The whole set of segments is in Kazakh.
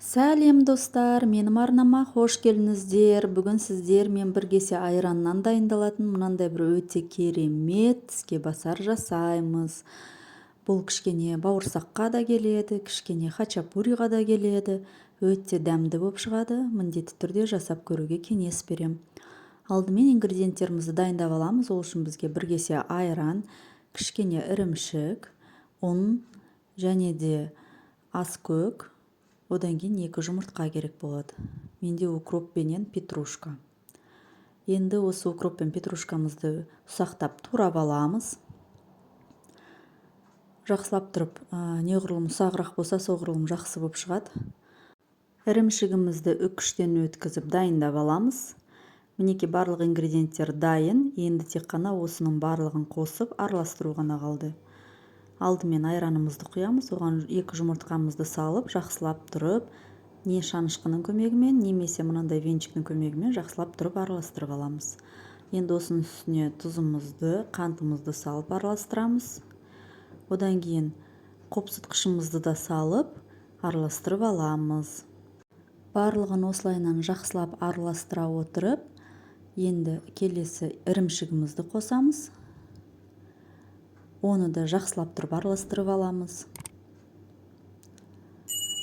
Сәлем достар, менің арнама хош келдіңіздер. Бүгін сіздермен бір кесе айраннан дайындалатын мынандай бір өте керемет тіске басар жасаймыз. Бұл кішкене бауырсаққа да келеді, кішкене хачапуриға да келеді. Өте дәмді болып шығады. Міндетті түрде жасап көруге кеңес берем. Алдымен ингредиенттерімізді дайындап аламыз. Ол үшін бізге бір кесе айран, кішкене ірімшік, ұн және де аскөк, одан кейін 2 жұмыртқа керек болады. Менде укроп пенен петрушка. Енді осы укроп пен петрушкамызды ұсақтап турап аламыз. Жақсылап тұрып, неғұрлым ұсағырақ болса, соғұрлым жақсы болып шығады. Ірімшігімізді үккіштен өткізіп дайындап аламыз. Мінекей барлық ингредиенттер дайын. Енді тек қана осының барлығын қосып араластыру ғана қалды. Алдымен айранымызды құямыз, оған 2 жұмыртқамызды салып, жақсылап тұрып, не шанышқының көмегімен, немесе мынандай венчиктің көмегімен жақсылап тұрып араластырып аламыз. Енді осының үстіне тұзымызды, қантымызды салып араластырамыз. Одан кейін қопсытқышымызды да салып араластырып аламыз. Барлығын осылайынан жақсылап араластыра отырып, енді келесі ірімшігімізді қосамыз. Оны да жақсылап тұрып араластырып аламыз.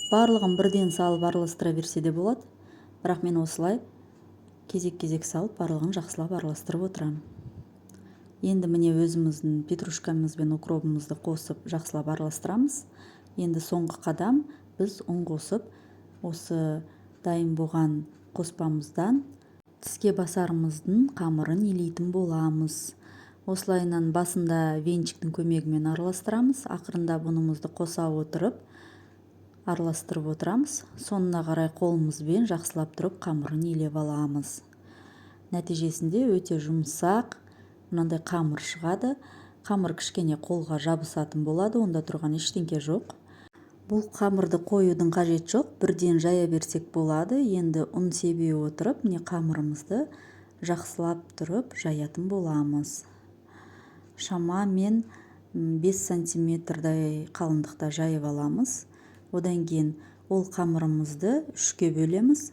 Барлығын бірден салып араластыра берсе де болады, бірақ мен осылай кезек-кезек салып барлығын жақсылап араластырып отырамын. Енді міне өзіміздің петрушкамыз бен укробымызды қосып жақсылап араластырамыз. Енді соңғы қадам біз ұн қосып, осы дайын болған қоспамыздан тіске басарымыздың қамырын илейтін боламыз. Осылайынан басында венчиктің көмегімен араластырамыз, ақырында бұнымызды қоса отырып араластырып отырамыз. Соңына қарай қолымызбен жақсылап тұрып қамырын илеп аламыз. Нәтижесінде өте жұмсақ мынандай қамыр шығады. Қамыр кішкене қолға жабысатын болады, онда тұрған ештеңке жоқ. Бұл қамырды қоюдың қажет жоқ, бірден жая берсек болады. Енді ұн себе отырып, міне қамырымызды жақсылап тұрып жаятын боламыз. Шамамен 5 сантиметрдай қалыңдықта жайып аламыз. Одан кейін ол қамырымызды 3-ке бөлеміз.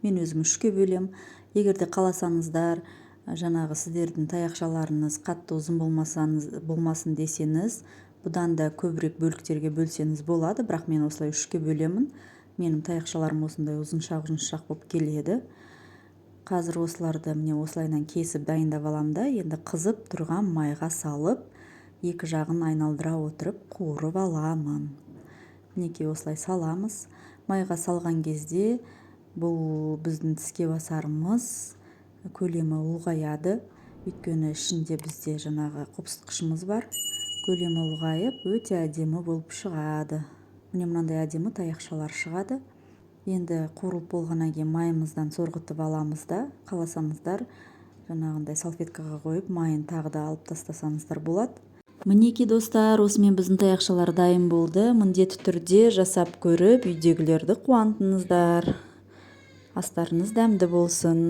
Мен өзім 3-ке бөлем. Егерде қаласаңыздар, жаңағы сіздердің таяқшаларыңыз қатты ұзын болмасын десеңіз, бұдан да көбірек бөліктерге бөлсеңіз болады, бірақ мен осылай 3-ке бөлемін. Менің таяқшаларым осындай ұзыншақ болып келеді. Қазір осыларды міне осылайынан кесіп дайындап алам да, енді қызып тұрған майға салып, 2 жағын айналдыра отырып қуырып аламын. Мінекей осылай саламыз. Майға салған кезде бұл біздің тіске басарымыз көлемі ұлғаяды. Өйткені ішінде бізде жаңағы қопсытқышымыз бар. Көлемі ұлғайып, өте әдемі болып шығады. Міне мынандай әдемі таяқшалар шығады. Енді қуырылып болғаннан кейін майымыздан сорғытып аламыз да, қаласаңыздар жаңағындай салфеткаға қойып, майын тағы да алып тастасаңыздар болады. Мінекей достар, осымен біздің таяқшалар дайын болды. Міндетті түрде жасап көріп, үйдегілерді қуантыңыздар. Астарыңыз дәмді болсын.